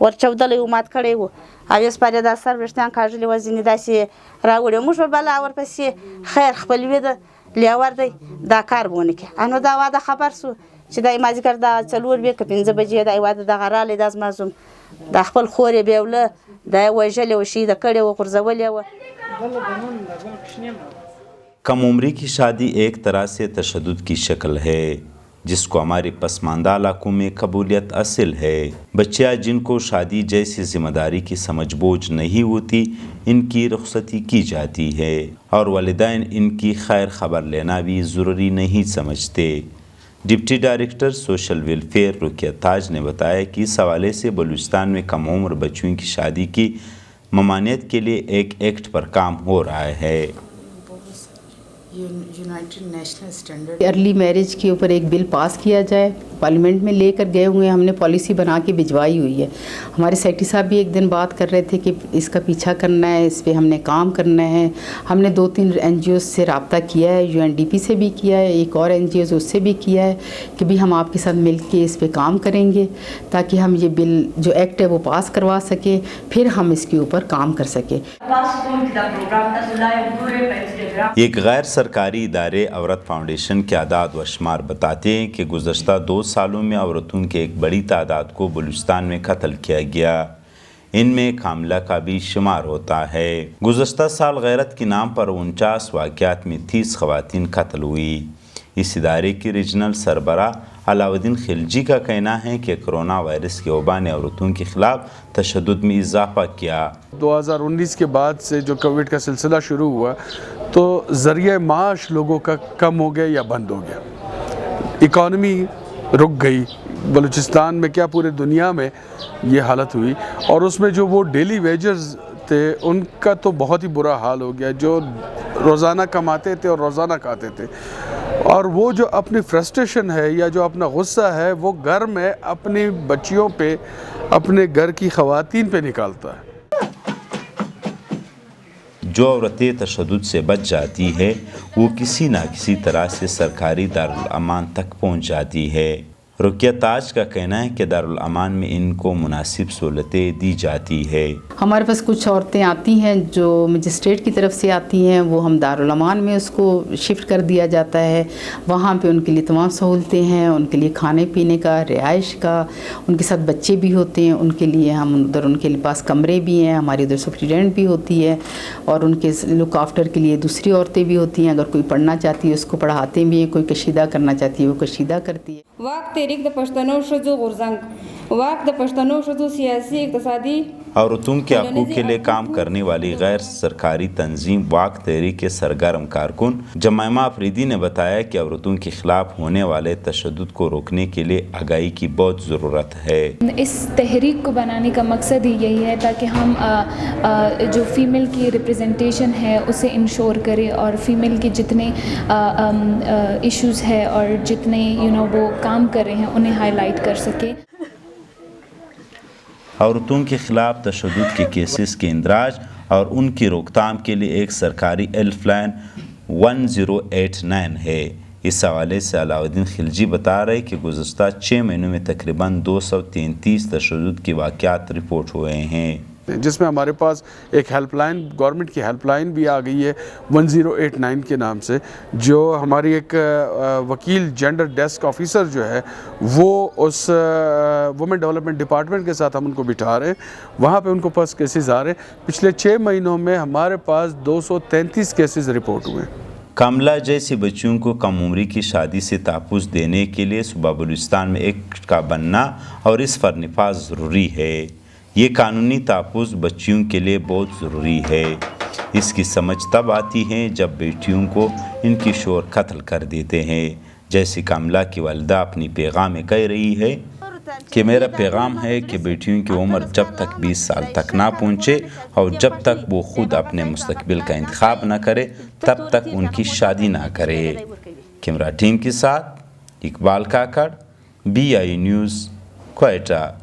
ور چودل you مات کړی وو او یس پاره دا سر وشتان کاژلی وزنی داسې راوړې موږ بلا ور پسې خیر خپل وې د لیاور دی دا کار بونه کې انو دا واده خبر سو چې دا مازیګر دا څلور به ک 15 بجې دا واده د غراله د ازمازم دا خپل خورې بیوله دا وژلې و شي د کړي و قرزولې و کم عمری کی شادی ایک طرح سے تشدد کی شکل ہے جس کو ہمارے پسماندہ علاقوں میں قبولیت اصل ہے۔ بچیاں جن کو شادی جیسی ذمہ داری کی سمجھ بوجھ نہیں ہوتی ان کی رخصتی کی جاتی ہے اور والدین ان کی خیر خبر لینا بھی ضروری نہیں سمجھتے۔ Deputy director social welfare Ruqaiya Taj نے بتایا کہ اس حوالے سے بلوچستان میں کم عمر بچیوں کی شادی کی ممانعت کے لیے ایک ایکٹ پر کام ہو رہا ہے۔ United national standard early marriage کے اوپر ایک بل پاس کیا جائے، پارلیمنٹ میں لے کر گئے ہوئے ہیں، ہم نے پالیسی بنا کے بھجوائی ہوئی ہے۔ ہمارے سیکرٹری صاحب بھی ایک دن بات کر رہے تھے کہ اس کا پیچھا کرنا ہے، اس پہ ہم نے کام کرنا ہے۔ ہم نے 2-3 NGOs سے رابطہ کیا ہے، UNDP سے بھی کیا ہے، ایک اور NGOs اس سے بھی کیا ہے کہ بھی ہم آپ کے ساتھ مل کے اس پہ کام کریں گے تاکہ ہم یہ بل جو ایکٹ ہے وہ پاس کروا سکیں، پھر ہم اس کے اوپر کام کر سکیں۔ ایک غیر سرکاری ادارے عورت فاؤنڈیشن کے اعداد و شمار بتاتے ہیں کہ گزشتہ 2 سالوں میں عورتوں کے ایک بڑی تعداد کو بلوچستان میں قتل کیا گیا، ان میں کاملہ کا بھی شمار ہوتا ہے۔ گزشتہ سال غیرت کے نام پر 49 واقعات میں 30 خواتین قتل ہوئی۔ اس ادارے کے ریجنل سربراہ علاؤالدین خلجی کا کہنا ہے کہ کرونا وائرس کے وبا نے عورتوں کے خلاف تشدد میں اضافہ کیا۔ 2019 کے بعد سے جو کووڈ کا سلسلہ شروع ہوا تو ذریعہ معاش لوگوں کا کم ہو گیا یا بند ہو گیا، اکانومی رک گئی۔ بلوچستان میں کیا پورے دنیا میں یہ حالت ہوئی، اور اس میں جو وہ ڈیلی ویجرز تھے ان کا تو بہت ہی برا حال ہو گیا، جو روزانہ کماتے تھے اور روزانہ کھاتے تھے، اور وہ جو اپنی فرسٹریشن ہے یا جو اپنا غصہ ہے وہ گھر میں اپنی بچیوں پہ، اپنے گھر کی خواتین پہ نکالتا ہے۔ جو عورتیں تشدد سے بچ جاتی ہے وہ کسی نہ کسی طرح سے سرکاری دارالامان تک پہنچ جاتی ہے۔ رقیہ تاج کا کہنا ہے کہ دارالامان میں ان کو مناسب سہولتیں دی جاتی ہے۔ ہمارے پاس کچھ عورتیں آتی ہیں جو مجسٹریٹ کی طرف سے آتی ہیں، وہ ہم دارالامان میں اس کو شفٹ کر دیا جاتا ہے، وہاں پہ ان کے لیے تمام سہولتیں ہیں، ان کے لیے کھانے پینے کا، رہائش کا، ان کے ساتھ بچے بھی ہوتے ہیں، ان کے لیے ہم ادھر ان کے پاس کمرے بھی ہیں، ہماری ادھر سپرنٹینڈنٹ بھی ہوتی ہے، اور ان کے لک آفٹر کے لیے دوسری عورتیں بھی ہوتی ہیں۔ اگر کوئی پڑھنا چاہتی ہے اس کو پڑھاتے بھی ہیں، کوئی کشیدہ کرنا چاہتی ہے وہ کشیدہ کرتی ہے۔ واک تحریک د پښتنو ښځو غورځنګ، واک د پښتنو ښځو سیاسی اقتصادی عورتوں کے حقوق کے لیے کام کرنے والی غیر سرکاری تنظیم واک تحریک کے سرگرم کارکن جمائمہ افریدی نے بتایا کہ عورتوں کے خلاف ہونے والے تشدد کو روکنے کے لیے آگاہی کی بہت ضرورت ہے۔ اس تحریک کو بنانے کا مقصد ہی یہی ہے تاکہ ہم جو فیمیل کی ریپریزنٹیشن ہے اسے انشور کریں، اور فیمیل کے جتنے ایشوز ہے اور جتنے وہ کام کر رہے ہیں انہیں ہائی لائٹ کر سکیں۔ عورتوں کے خلاف تشدد کے کیسز کے اندراج اور ان کی روک تھام کے لیے ایک سرکاری ہیلپ لائن 1089 ہے۔ اس حوالے سے علاؤالدین خلجی بتا رہے کہ گزشتہ 6 مہینوں میں تقریباً 233 تشدد کے واقعات رپورٹ ہوئے ہیں، جس میں ہمارے پاس ایک ہیلپ لائن، گورنمنٹ کی ہیلپ لائن بھی آ گئی ہے 1089 کے نام سے، جو ہماری ایک وکیل جینڈر ڈیسک آفیسر جو ہے وہ اس وومن ڈیولپمنٹ ڈپارٹمنٹ کے ساتھ ہم ان کو بٹھا رہے ہیں، وہاں پہ ان کو پاس کیسز آ رہے ہیں۔ پچھلے 6 مہینوں میں ہمارے پاس 233 کیسز رپورٹ ہوئے ہیں۔ کاملہ جیسی بچیوں کو کم عمری کی شادی سے تحفظ دینے کے لیے صوبہ بلوچستان میں ایکٹ کا بننا اور اس پر نفاذ ضروری ہے۔ یہ قانونی تحفظ بچیوں کے لیے بہت ضروری ہے۔ اس کی سمجھ تب آتی ہے جب بیٹیوں کو ان کی شوہر قتل کر دیتے ہیں، جیسے کاملہ کی والدہ اپنی پیغام میں کہہ رہی ہے۔ کہ میرا پیغام ہے کہ بیٹیوں کی عمر جب تک 20 سال تک نہ پہنچے اور جب تک وہ خود اپنے مستقبل کا انتخاب نہ کرے تب تک ان کی شادی نہ کرے۔ کیمرہ ٹیم کے ساتھ اقبال کاکڑ، BI نیوز، کوئٹہ۔